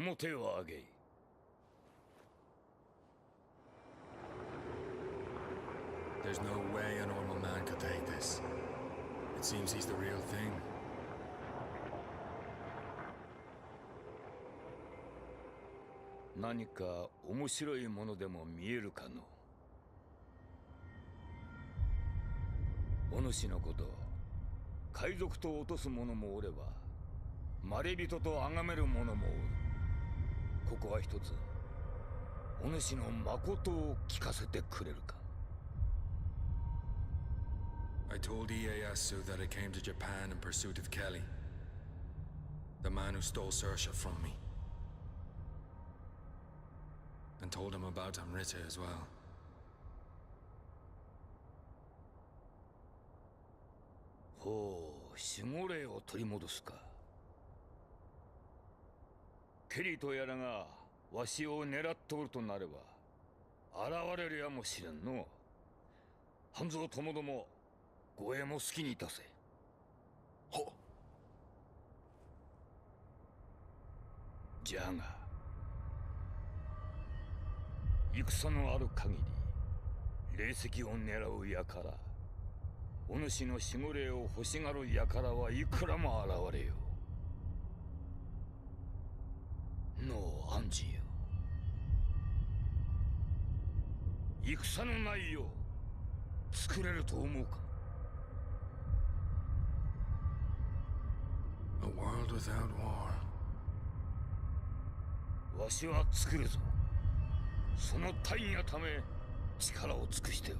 面を上げい。There's no way a normal man could take this. It seems he's the real thing. 何か面白いものでも見えるかの。お主のこと、海賊と落とす者もおれば、まれびとと崇める者もおる。ここは一つ、お主の誠を聞かせてくれるか。I told Ieyasu that I came to Japan in pursuit of Kelley, the man who stole Saoirse from me, and told him about Amrita as well. ほう、守護霊を取り戻すか。ケリーとやらがわしを狙っておるとなれば現れるやもしれんの。半蔵ともども護衛も好きにいたせ。はっ。じゃが戦のある限り霊石を狙う輩、お主の守護霊を欲しがる輩はいくらも現れよう。のう暗示よ。戦のない世作れると思うか。A world without war. わしは作るぞ。その大義のため力を尽くしておる。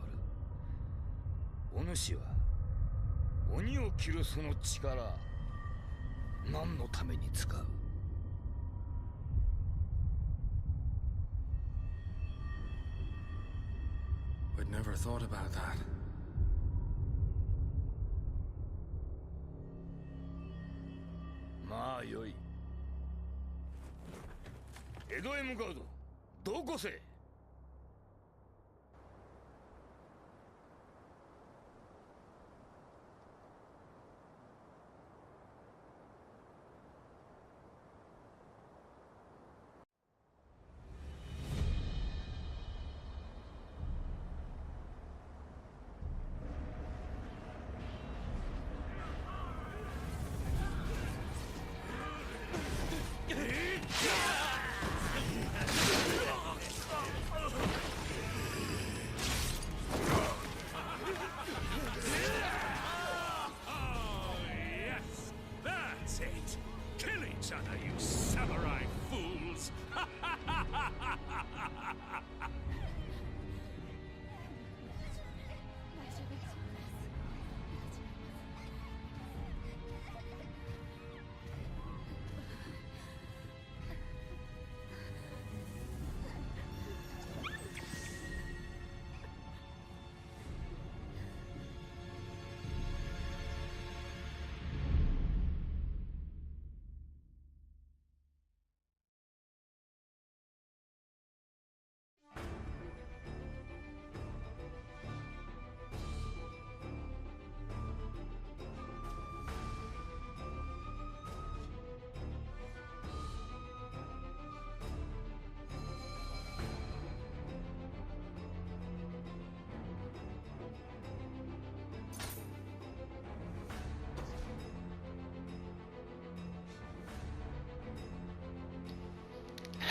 お主は鬼を切るその力、何のために使う。I'd never thought about that. まあよい。江戸へ向かうぞ。どこせ。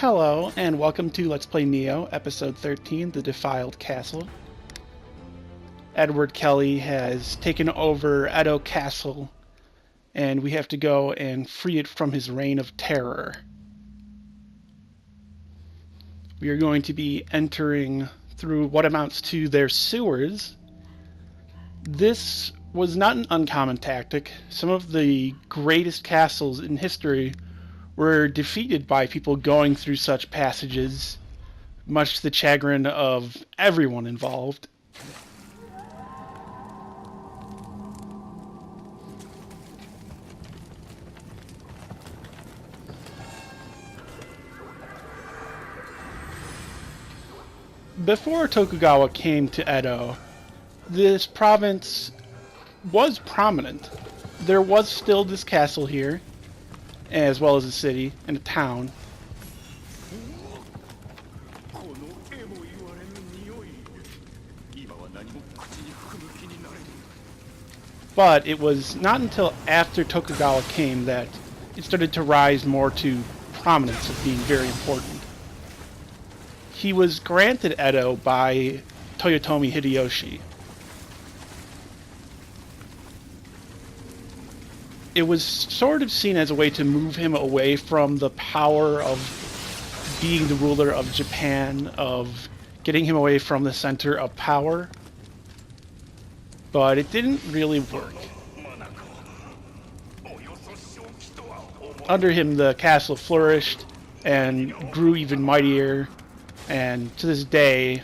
Hello, and welcome to Let's Play Nioh, Episode 13, The Defiled Castle. Edward Kelley has taken over Edo Castle, and we have to go and free it from his reign of terror. We are going to be entering through what amounts to their sewers. This was not an uncommon tactic. Some of the greatest castles in history were defeated by people going through such passages, much to the chagrin of everyone involved. Before Tokugawa came to Edo, this province was prominent. There was still this castle here, as well as a city and a town. But it was not until after Tokugawa came that it started to rise more to prominence of being very important. He was granted Edo by Toyotomi Hideyoshi. It was sort of seen as a way to move him away from the power of being the ruler of Japan, of getting him away from the center of power. But it didn't really work. Under him, the castle flourished and grew even mightier, and to this day,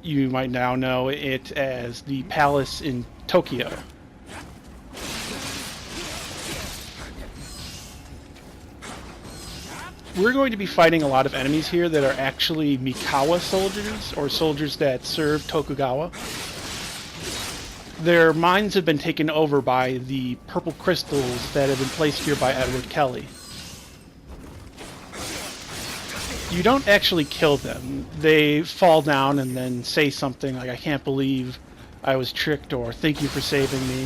you might now know it as the palace in Tokyo. We're going to be fighting a lot of enemies here that are actually Mikawa soldiers, or soldiers that serve Tokugawa. Their minds have been taken over by the purple crystals that have been placed here by Edward Kelley. You don't actually kill them. They fall down and then say something like, "I can't believe I was tricked," or "Thank you for saving me,"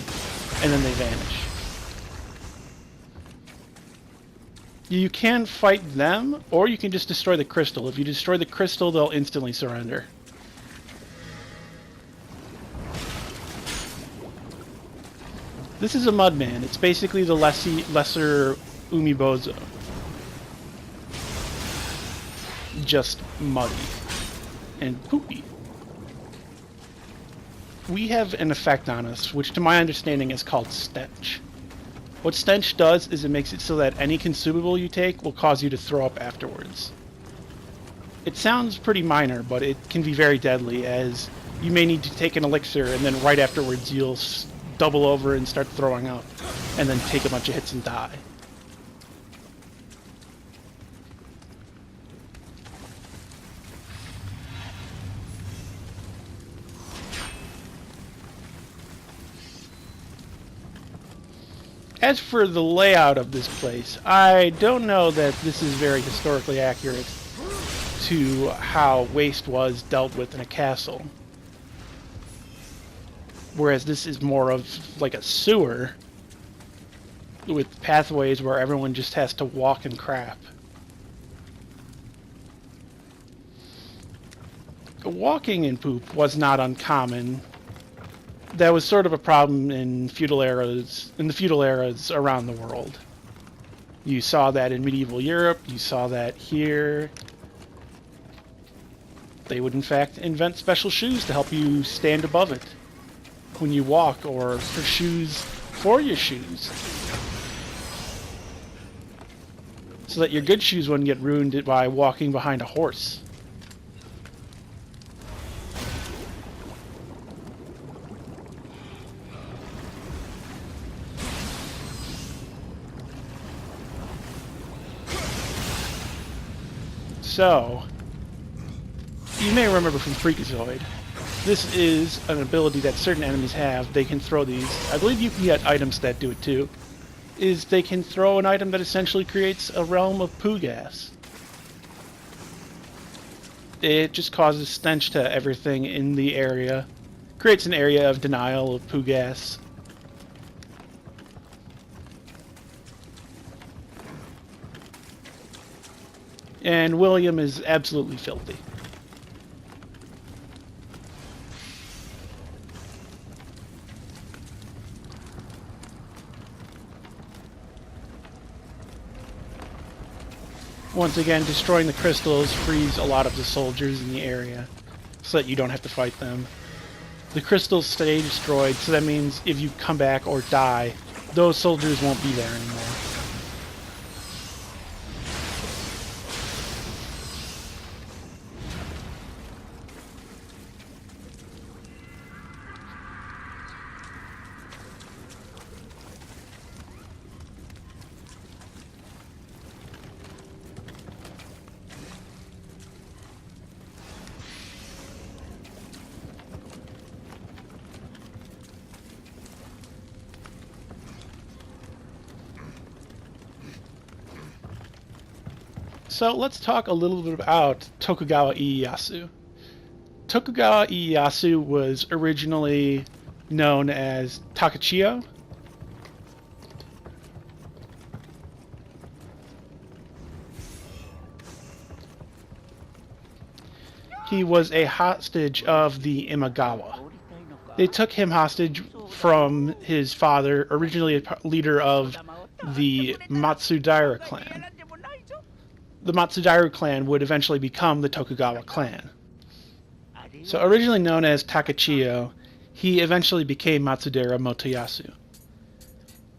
and then they vanish. You can fight them, or you can just destroy the crystal. If you destroy the crystal, they'll instantly surrender. This is a Mudman. It's basically the lesser Umibozo. Just muddy and poopy. We have an effect on us, which to my understanding is called stench. What stench does is it makes it so that any consumable you take will cause you to throw up afterwards. It sounds pretty minor, but it can be very deadly, as you may need to take an elixir and then right afterwards you'll double over and start throwing up, and then take a bunch of hits and die. As for the layout of this place, I don't know that this is very historically accurate to how waste was dealt with in a castle. Whereas this is more of like a sewer with pathways where everyone just has to walk and crap. Walking in poop was not uncommon. That was sort of a problem in the feudal eras around the world. You saw that in medieval Europe, you saw that here. They would in fact invent special shoes to help you stand above it when you walk, or for shoes for your shoes, so that your good shoes wouldn't get ruined by walking behind a horse. So, you may remember from Freakazoid, this is an ability that certain enemies have. They can throw these. I believe you can get items that do it too. Is they can throw an item that essentially creates a realm of poo gas. It just causes stench to everything in the area. Creates an area of denial of poo gas. And William is absolutely filthy. Once again, destroying the crystals frees a lot of the soldiers in the area, so that you don't have to fight them. The crystals stay destroyed, so that means if you come back or die, those soldiers won't be there anymore. So let's talk a little bit about Tokugawa Ieyasu. Tokugawa Ieyasu was originally known as Takachiyo. He was a hostage of the Imagawa. They took him hostage from his father, originally a leader of the Matsudaira clan. The Matsudaira clan would eventually become the Tokugawa clan. So originally known as Takachiyo, he eventually became Matsudaira Motoyasu.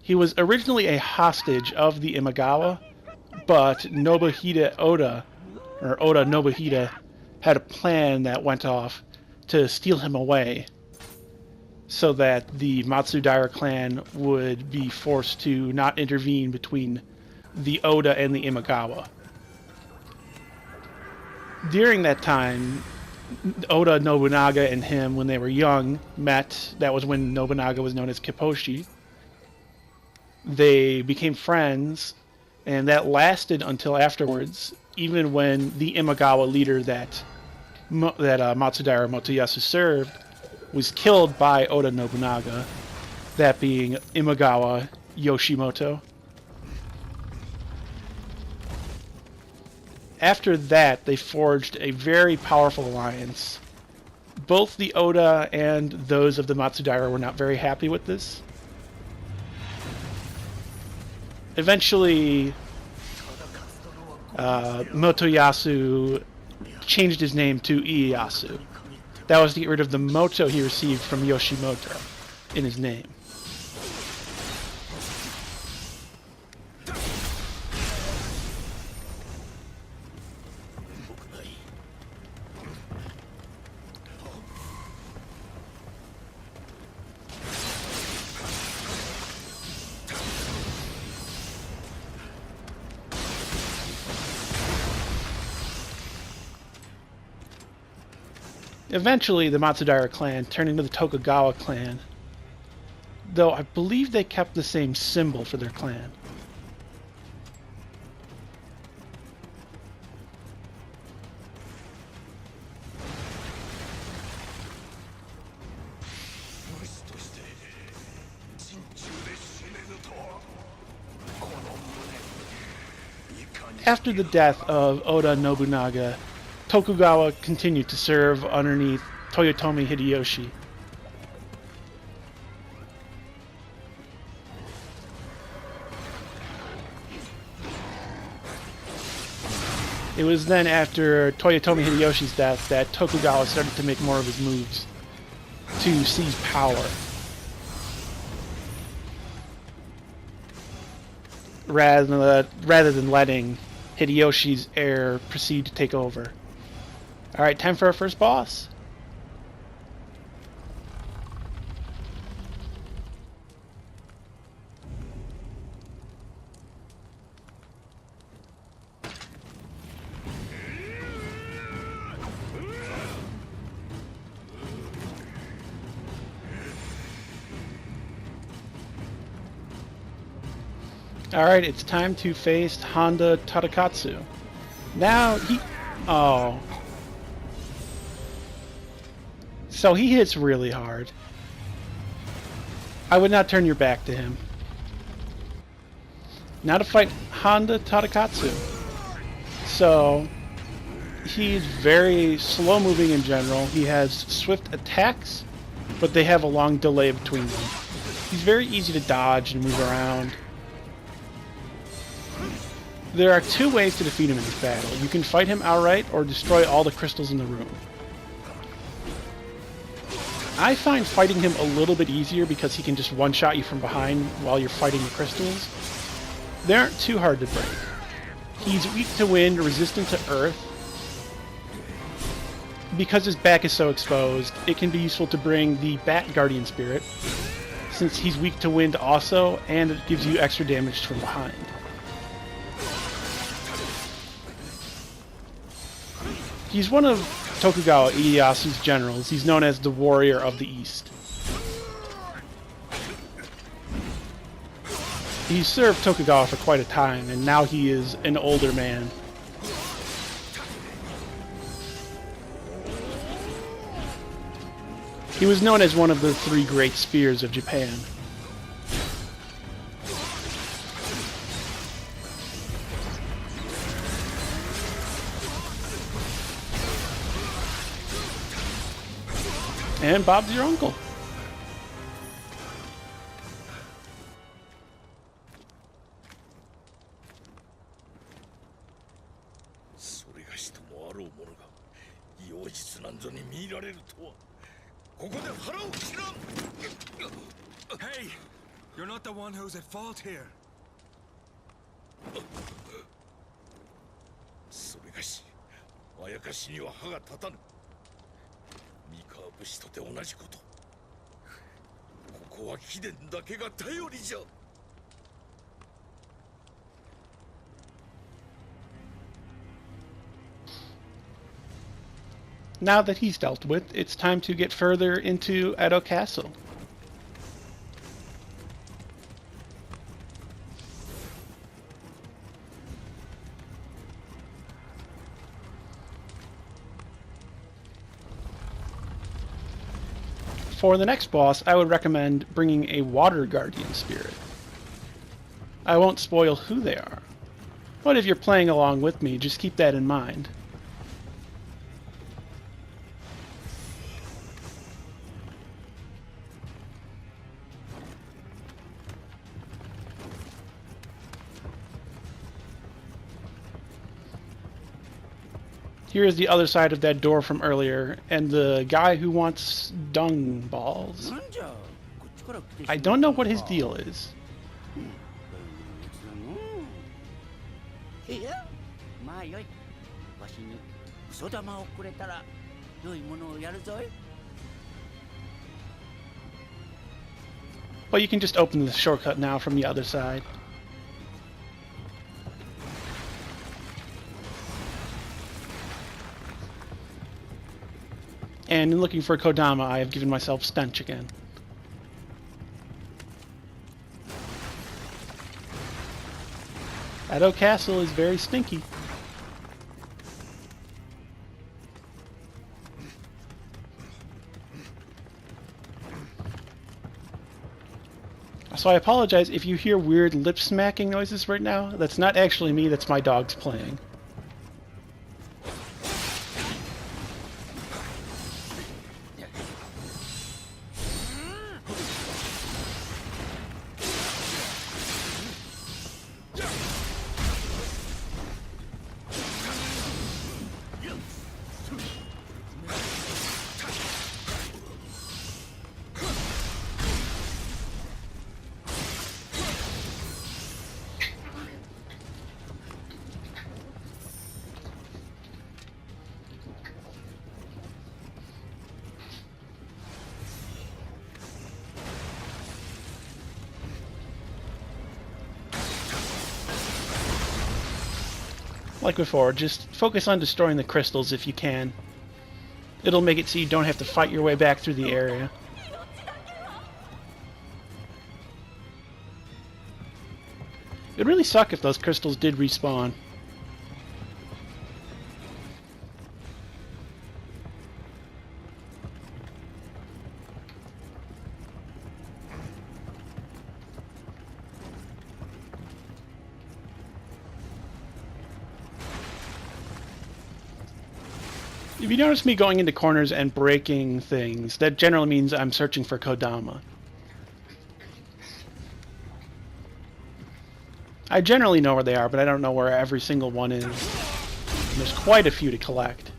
He was originally a hostage of the Imagawa, but Nobuhide Oda, or Oda Nobuhide, had a plan that went off to steal him away so that the Matsudaira clan would be forced to not intervene between the Oda and the Imagawa. During that time, Oda Nobunaga and him, when they were young, met. That was when Nobunaga was known as Kipposhi. They became friends, and that lasted until afterwards, even when the Imagawa leader that Matsudaira Motoyasu served was killed by Oda Nobunaga, that being Imagawa Yoshimoto. After that, they forged a very powerful alliance. Both the Oda and those of the Matsudaira were not very happy with this. Eventually, Motoyasu changed his name to Ieyasu. That was to get rid of the Moto he received from Yoshimoto in his name. Eventually, the Matsudaira clan turned into the Tokugawa clan, though I believe they kept the same symbol for their clan. After the death of Oda Nobunaga, Tokugawa continued to serve underneath Toyotomi Hideyoshi. It was then after Toyotomi Hideyoshi's death that Tokugawa started to make more of his moves to seize power, rather than letting Hideyoshi's heir proceed to take over. Alright, time for our first boss. Alright, it's time to face Honda Tadakatsu. Now, oh. So he hits really hard. I would not turn your back to him. Now to fight Honda Tadakatsu. So, he's very slow moving in general. He has swift attacks, but they have a long delay between them. He's very easy to dodge and move around. There are two ways to defeat him in this battle. You can fight him outright or destroy all the crystals in the room. I find fighting him a little bit easier because he can just one-shot you from behind while you're fighting the crystals. They aren't too hard to break. He's weak to wind, resistant to earth. Because his back is so exposed, it can be useful to bring the Bat Guardian Spirit, since he's weak to wind also, and it gives you extra damage from behind. He's one of Tokugawa Ieyasu's generals. He's known as the Warrior of the East. He served Tokugawa for quite a time, and now he is an older man. He was known as one of the three great spears of Japan. And Bob's your uncle. Hey! You're not the one who's at fault here. それがし、あやかしには歯が立たぬ。三河武士とて同じこと。ここは貴殿だけが頼りじゃ。Now that he's dealt with, it's time to get further into Edo Castle. For the next boss, I would recommend bringing a Water Guardian Spirit. I won't spoil who they are, but if you're playing along with me, just keep that in mind. Here's the other side of that door from earlier, and the guy who wants dung balls. I don't know what his deal is. But you can just open the shortcut now from the other side. And in looking for Kodama, I have given myself stench again. Edo Castle is very stinky. So I apologize if you hear weird lip smacking noises right now. That's not actually me, that's my dogs playing. Like before, just focus on destroying the crystals if you can. It'll make it so you don't have to fight your way back through the area. It'd really suck if those crystals did respawn. If you notice me going into corners and breaking things, that generally means I'm searching for Kodama. I generally know where they are, but I don't know where every single one is. And there's quite a few to collect.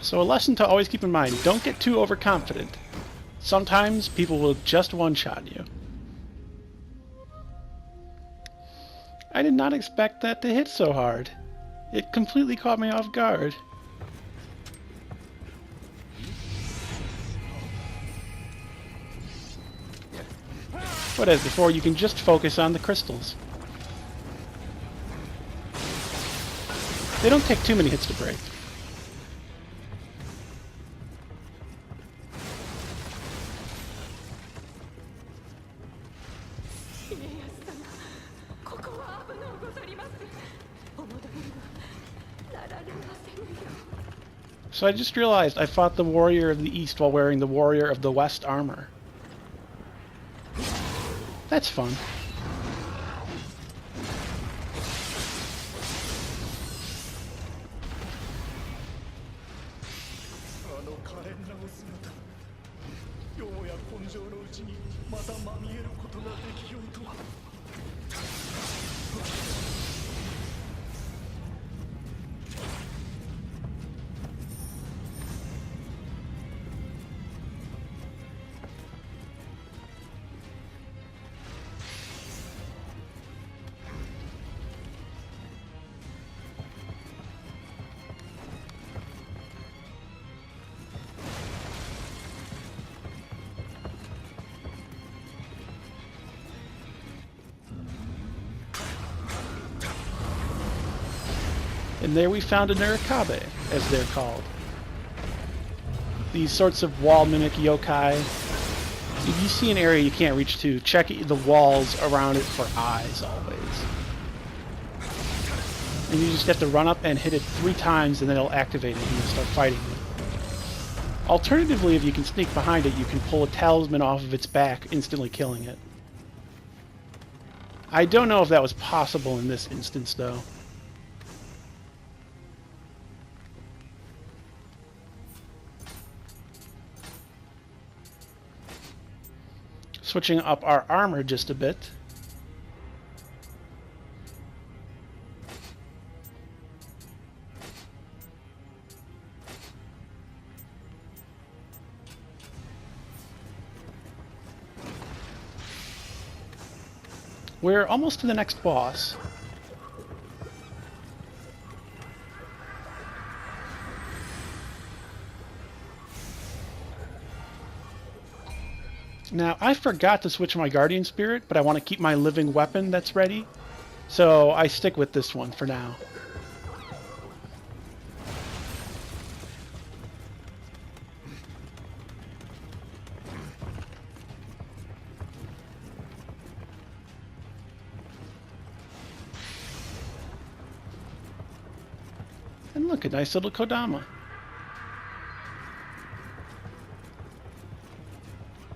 So a lesson to always keep in mind, don't get too overconfident. Sometimes people will just one-shot you. I did not expect that to hit so hard. It completely caught me off guard. But as before, you can just focus on the crystals. They don't take too many hits to break. So I just realized I fought the warrior of the east while wearing the warrior of the west armor. That's fun. And there we found a Nurikabe, as they're called. These sorts of wall mimic yokai. If you see an area you can't reach to, check the walls around it for eyes always. And you just have to run up and hit it 3 times and then it'll activate it and you'll start fighting it. Alternatively, if you can sneak behind it, you can pull a talisman off of its back, instantly killing it. I don't know if that was possible in this instance, though. Switching up our armor just a bit. We're almost to the next boss. Now, I forgot to switch my Guardian Spirit, but I want to keep my living weapon that's ready, so I stick with this one for now. And look, a nice little Kodama.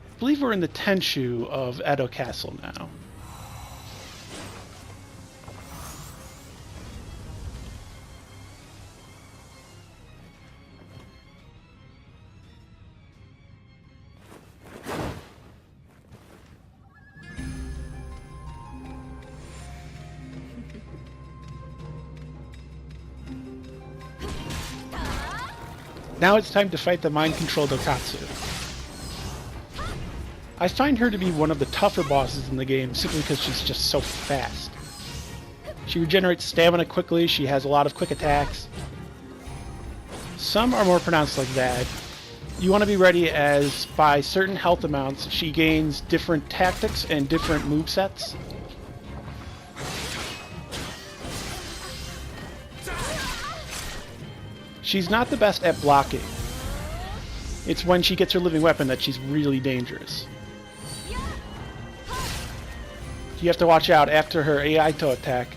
I believe we're in the tenshu of Edo Castle now. Now it's time to fight the mind-controlled Okatsu. I find her to be one of the tougher bosses in the game simply because she's just so fast. She regenerates stamina quickly, she has a lot of quick attacks. Some are more pronounced like that. You want to be ready as by certain health amounts she gains different tactics and different movesets. She's not the best at blocking. It's when she gets her living weapon that she's really dangerous. You have to watch out. After her Aito attack,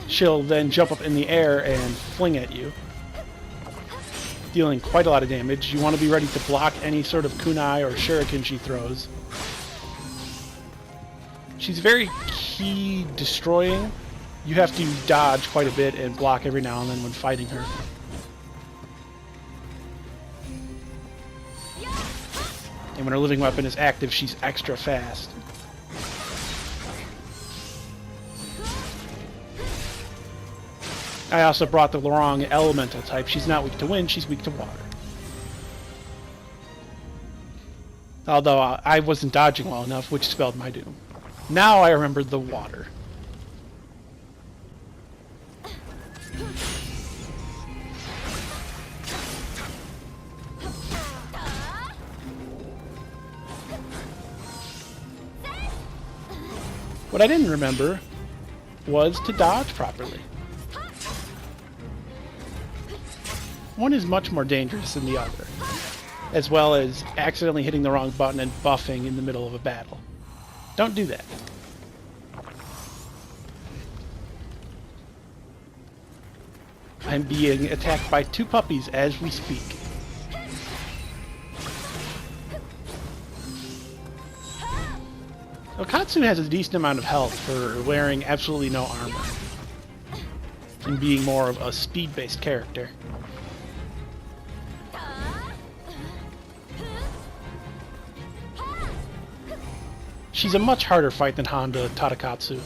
she'll then jump up in the air and fling at you, dealing quite a lot of damage. You want to be ready to block any sort of kunai or shuriken she throws. She's very key destroying. You have to dodge quite a bit and block every now and then when fighting her. And when her living weapon is active, she's extra fast. I also brought the wrong elemental type. She's not weak to wind, she's weak to water. Although I wasn't dodging well enough, which spelled my doom. Now I remembered the water. What I didn't remember was to dodge properly. One is much more dangerous than the other, as well as accidentally hitting the wrong button and buffing in the middle of a battle. Don't do that. I'm being attacked by 2 puppies as we speak. Okatsu has a decent amount of health for wearing absolutely no armor and being more of a speed-based character. She's a much harder fight than Honda Tadakatsu.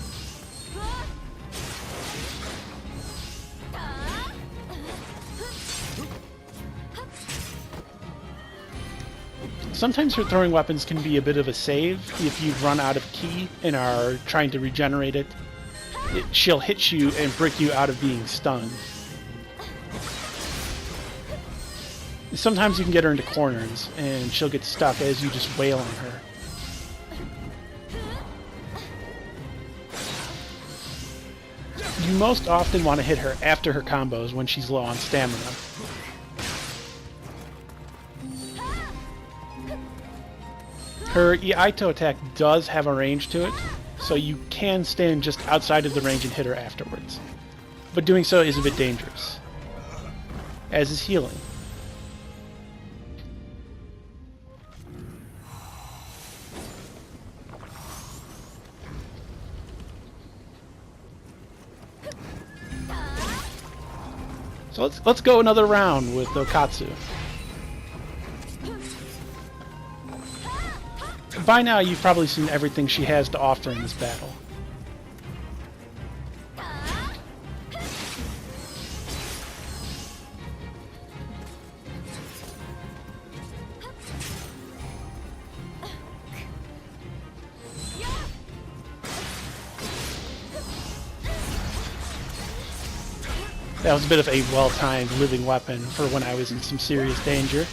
Sometimes her throwing weapons can be a bit of a save if you've run out of ki and are trying to regenerate it. She'll hit you and break you out of being stunned. Sometimes you can get her into corners and she'll get stuck as you just wail on her. You most often want to hit her after her combos when she's low on stamina. Her Iaito attack does have a range to it, so you can stand just outside of the range and hit her afterwards. But doing so is a bit dangerous, as is healing. So let's go another round with Okatsu. By now, you've probably seen everything she has to offer in this battle. That was a bit of a well-timed living weapon for when I was in some serious danger.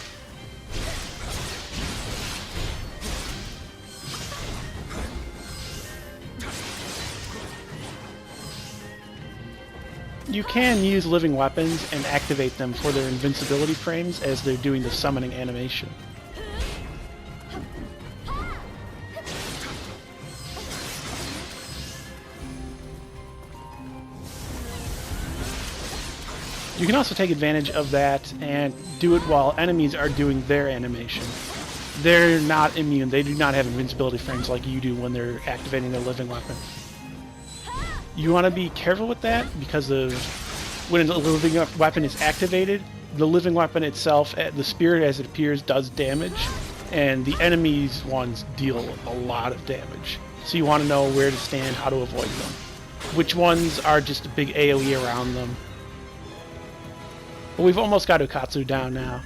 You can use living weapons and activate them for their invincibility frames as they're doing the summoning animation. You can also take advantage of that and do it while enemies are doing their animation. They're not immune. They do not have invincibility frames like you do when they're activating their living weapon. You want to be careful with that because of when a living weapon is activated, the living weapon itself, the spirit as it appears, does damage, and the enemy's ones deal a lot of damage. So you want to know where to stand, how to avoid them. Which ones are just a big AoE around them. But we've almost got Okatsu down now.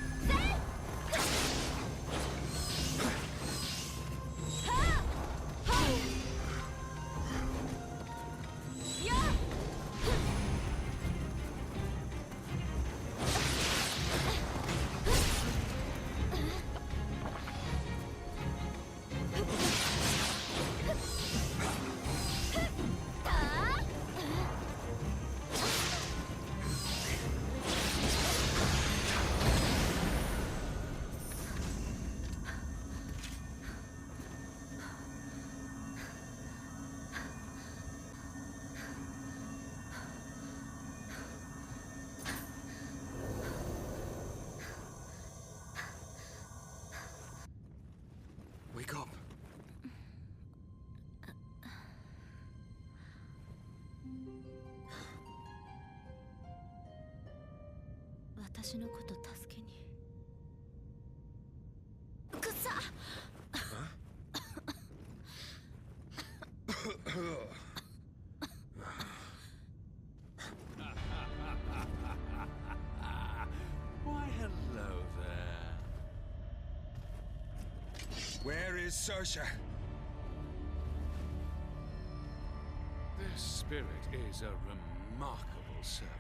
Wake up. 私のこと助けに。くさ。Why, hello there. Where is Saorsha? This spirit is a remarkable servant.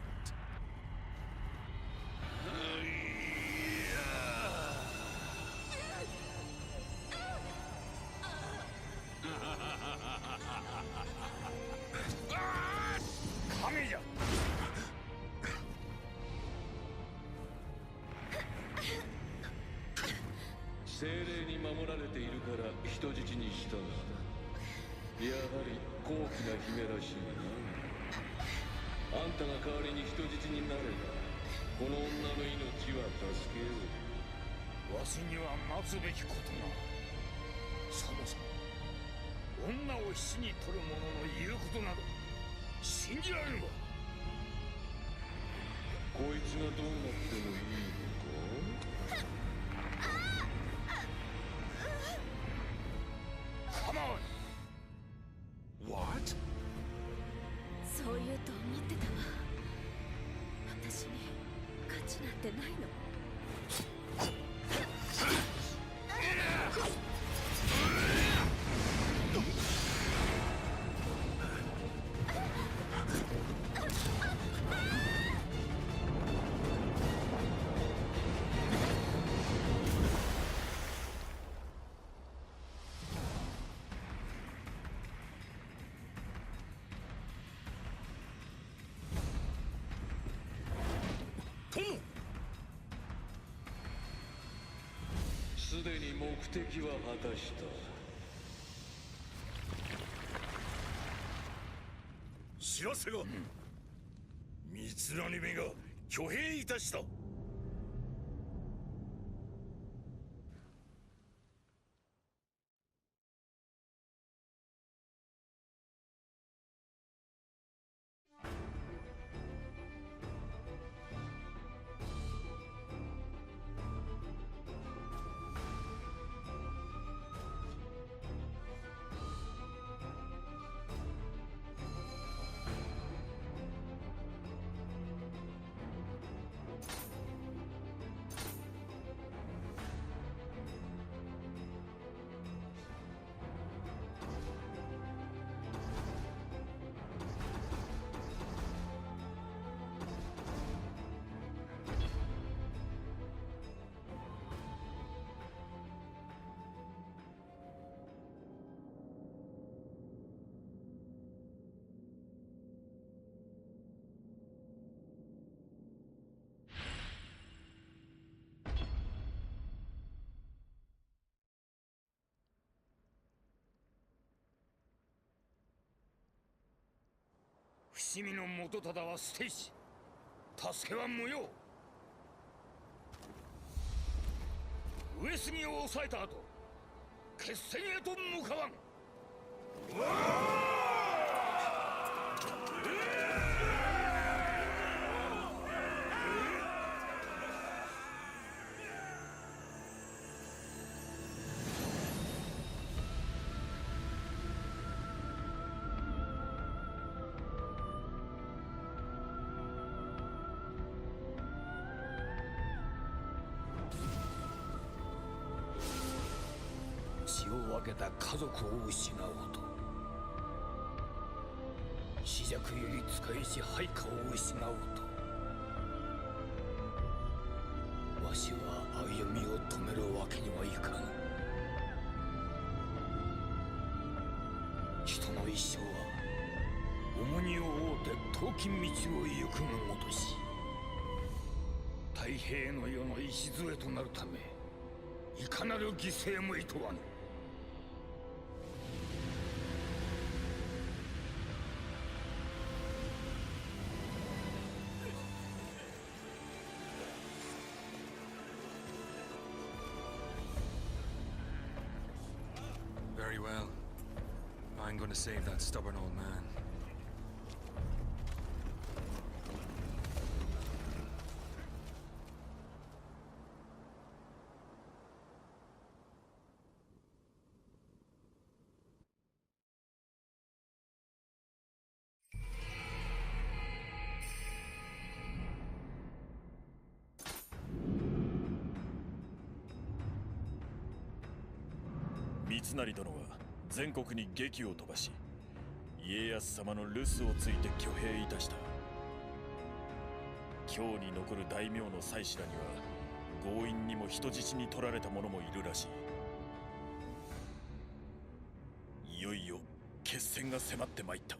あんたが代わりに人質になればこの女の命は助けよう。わしには待つべきことが。そもそも女を死に取る者の言うことなど信じられるわ。こいつがどうなってもいいのか？構わん。 What? そう言うと思ってたわ。私に価値なんてないの。すでに目的は果たした。知らせが、三成めが挙兵いたした。伏見の元忠は捨て石、助けは無用。上杉を抑えた後、決戦へと向かわん。血を分けた家族を失おうと、死弱より使いし配下を失おうと、わしは歩みを止めるわけにはいかぬ。人の一生は重荷を負うて遠き道を行くのごとし、太平の世の礎となるためいかなる犠牲もいとわぬ。Very well. I'm going to save that stubborn old man. Mitsunari殿は全国に檄を飛ばし、家康様の留守をついて挙兵いたした。京に残る大名の妻子らには強引にも人質に取られた者もいるらしい。いよいよ決戦が迫ってまいった。